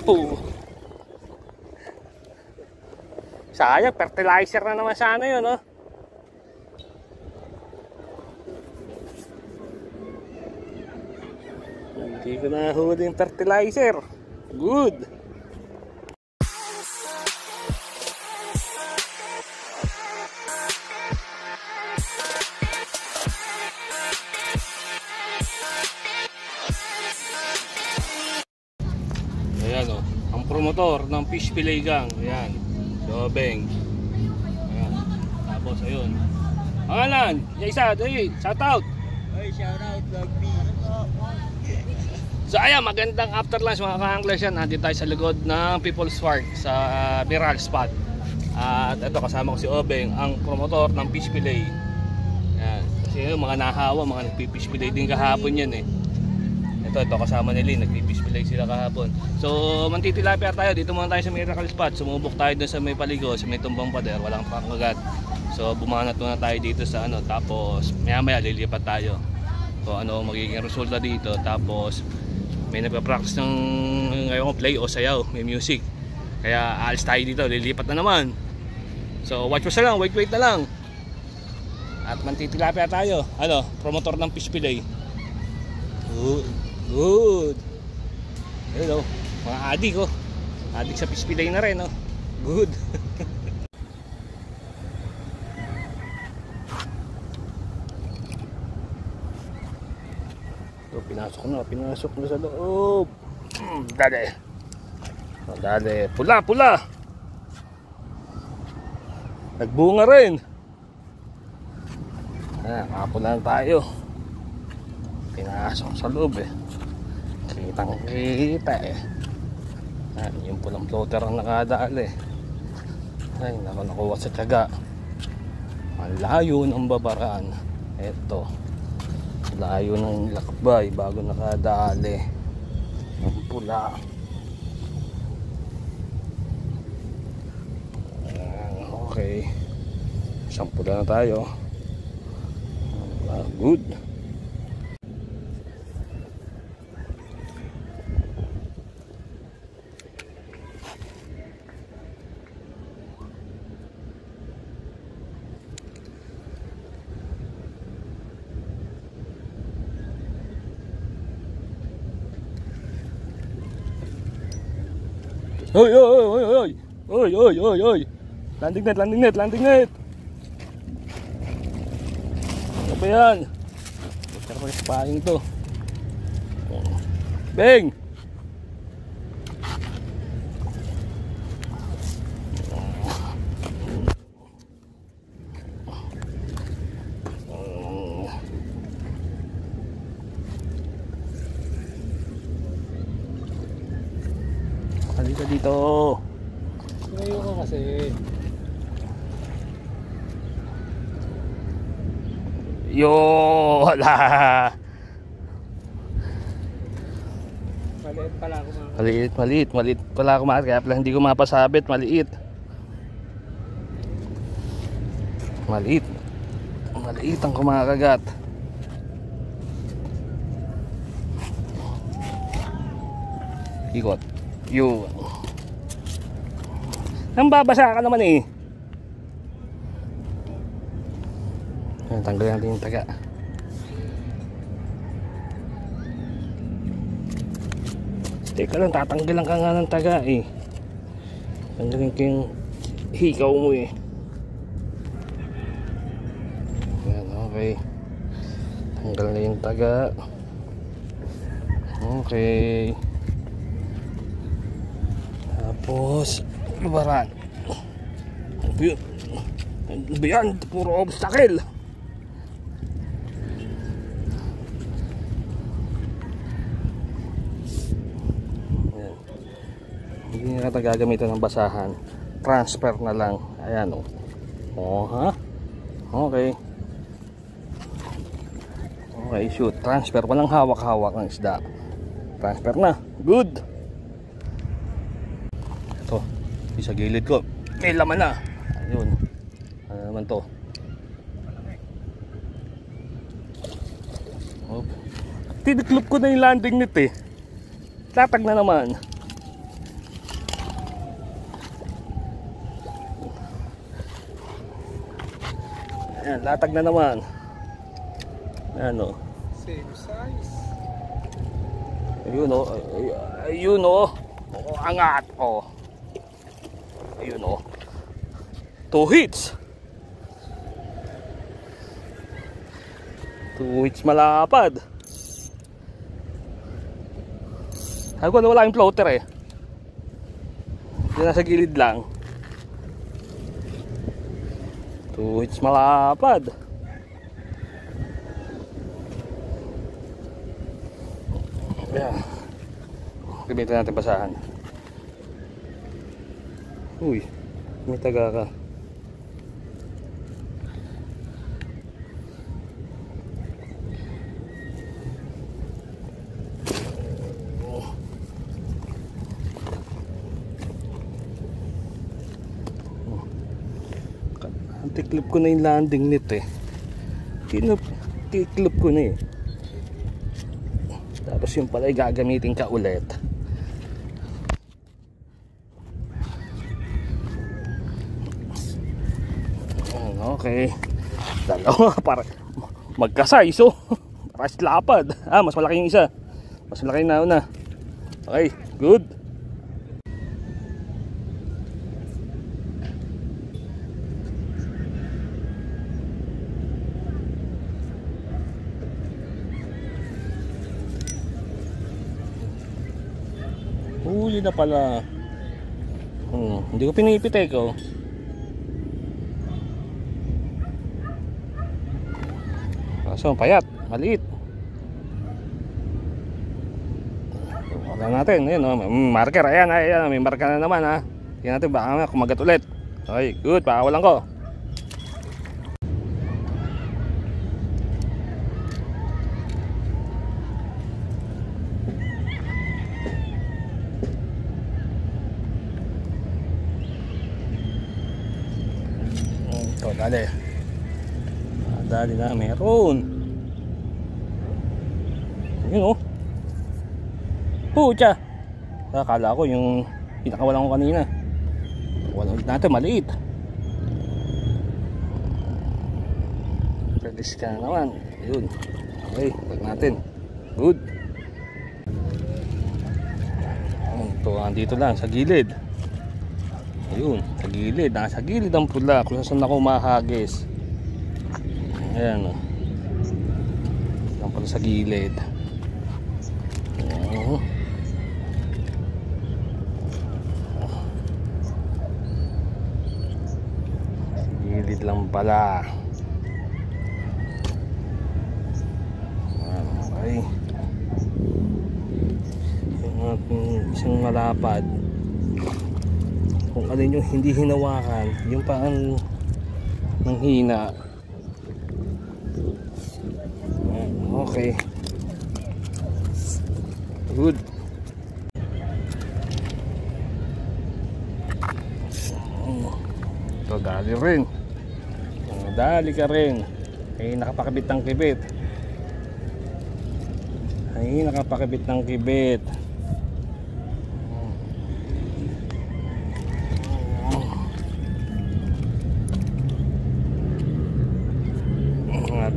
Oh. Sayang, fertilizer na naman sana yun, no? Hindi ko nahuli yung fertilizer. Good. Ayan, oh, ang promotor ng fish fillet gang. Ayan, si Obeng. Ayan. Tapos ayun, pangalan, yung isa, dali, shout out. Hey, shout out, Vlog B. So ayan, magandang after lunch mga ka-anglers yan. Nandito tayo sa likod ng People's Park sa viral spot. At ito, kasama ko si Obeng, ang promotor ng fish fillet. Ayan. Kasi yun, mga nahawa, mga nagpifish fillet din kahapon yan eh. Ito kasama nila, nagpifish fillet sila kahapon. So mantitilapia tayo, dito muna tayo sa miracle spot. Sumubok tayo dun sa may paligo, sa may tumbang pader, walang pangkagat. So bumanat muna tayo dito sa ano, tapos maya maya lilipat tayo. So ano magiging resulta dito, tapos may nagpa-practice ng ngayon play o sayaw, may music. Kaya aalis tayo dito, lilipat na naman. So watch mo sa lang, wait na lang. At mantitilapia tayo. Ano, promotor ng fish fillet. Good. Hello, mga adik oh. Adik sa fish fillet na rin oh. Good. So, pinasok na sa loob. Dali. Dali, pula. Nagbunga rin. Kapula na tayo. Pinasok sa loob eh. Kitang-kita eh. Yung pulang floater ang nakadali. Ay, nakuha sa tiyaga. Malayo ng babaraan. Eto. Layo ng lakbay bago nakadali. Ang pula. Okay. Isang pula na tayo. Good. Oy. Landing net. Ano ba yan? Bukar pa yung spahing to. Beng! Halika dito. Ngayon ko kasi. Yo, wala. Maliit pala ako mga. Maliit pala ako mga. Kaya pala hindi ko mapasabit, maliit ang kumakagat. Ikot. Yun. Nang babasa ka naman eh. Tanggalin natin yung taga. Teka lang, tatanggalan ka nga ng taga eh. Tanggalin ko yung hikaw mo eh. Yan, okay. Tanggal na yung taga. Okay. Tapos lubaran. Yan, puro obstacle. Hindi na natin gagamitan ng basahan. Transfer na lang. Ayan o. Ha? Okay. Okay, shoot. Transfer. Walang hawak-hawak ng isda. Transfer na. Good. Ito. Sa gilid ko. May laman na. Ayun. Ano naman to? Tiniklop ko na yung landing net eh. Tatag na naman. Latag na naman. Ano? Same size. Ayun o. Ayun o. Angat o. Ayun o. 2 hits. 2 hits malapad. Sabi ko na wala yung floater eh. Hindi nasa gilid lang. 2 hits malapad. Ayan. Gamitin natin basahan. Uy, may taga ka. Anti-clip ko na yung landing net eh. Anti-clip ko na eh. Tapos yung pala gagamitin ka ulit. Okay. Dalawa para magka-size oh. Para lapad. Mas malaki yung isa. Mas malaki na una. Okay, good. Huli na pala. Hindi ko pinipitek oh. Kaso payat, maliit. Wala natin, ayun oh, marker, ayan, may marker na naman ha. Tingnan natin baka kumagat ulit. Okay, good, pakawalan ko. Ito, dali. Dali na, meron. Yun oh. Pucha. Akala ko yung pinakawalan ko kanina. Wala ulit natin, maliit. Release ka na naman. Yun. Okay, tag natin. Good. Ito, andito lang, sa gilid. Ayun, sa gilid. Nasa gilid ang pula kung saan ako mahagis. Ayan o. Lang pala sa gilid. Gilid lang pala. Okay. Yung ating isang malapad. Kung alin yung hindi hinawakan, yung paan ng hina. Okay. Good. Ito, dali rin. Dali ka rin. Ay, nakapakabit ng kibit. Ay, nakapakabit ng kibit.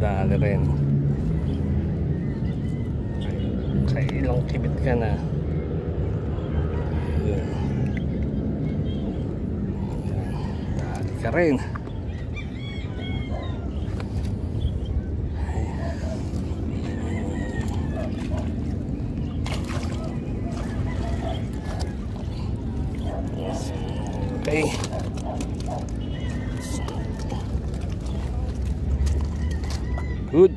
Dali rin. Ilang kibit ka na. Dali ka rin. Okay. Good.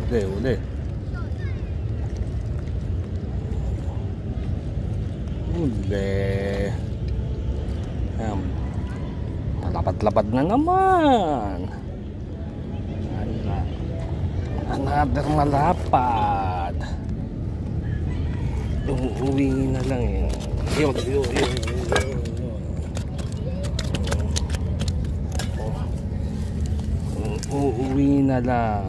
Uli. Lapad-lapad na naman. Another malapad. Uuwi na lang eh. Yun. Uuwi na lang.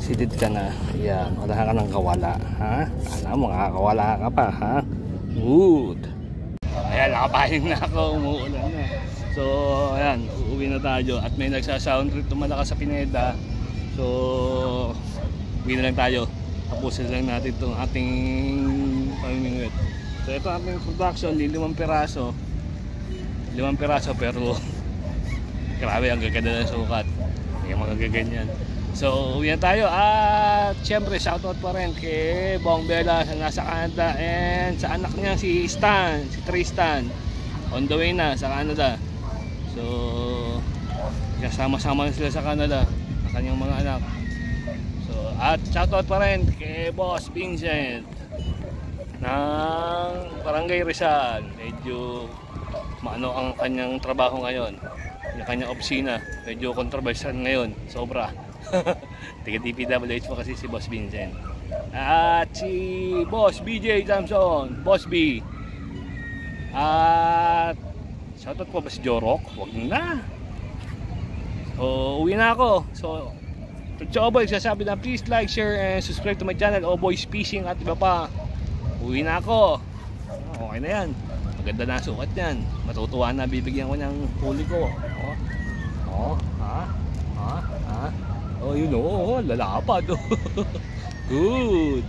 seated ka na. Yan, wala ka nang kawala, ha? Alam mo, makakawala ka pa, ha? Good. Ayan, nakapaling na ako, umuulan na. So, ayan, uuwi na tayo. At may nagsasound trip malakas sa Pineda. So, uwi na lang tayo. Tapusin lang natin itong ating pamimingwit. So, ito ating production, 5 piraso. 5 piraso pero grabe, ang gaganda ng sukat. Hindi magagaganyan. So, uwi na tayo. At syempre, shoutout pa rin kay Bong Bella sa nasa Canada and sa anak niya si Stan, si Tristan. On the way na sa Canada. So, kasama-sama na sila sa Canada, ang kanyang mga anak. So, at shoutout pa rin kay Boss Vincent ng Barangay Rizal. Medyo maano ang kanyang trabaho ngayon. Yung kanyang opisina, medyo controversial ngayon, sobra. Tiga DPWH pa kasi si Boss Vincent. At si Boss BJ Samson, Boss B. At shoutout po ba si Jorok? Huwag na. So, uwi na ako. So, to Oboy, sasabi na please like, share, and subscribe to my channel, Oboy's Fishing at iba pa. Uwi na ako. Okay na yan. Maganda na sukat yan. Matutuwa na, bibigyan ko ng huli ko. Oh, yun o, lalapad. Good.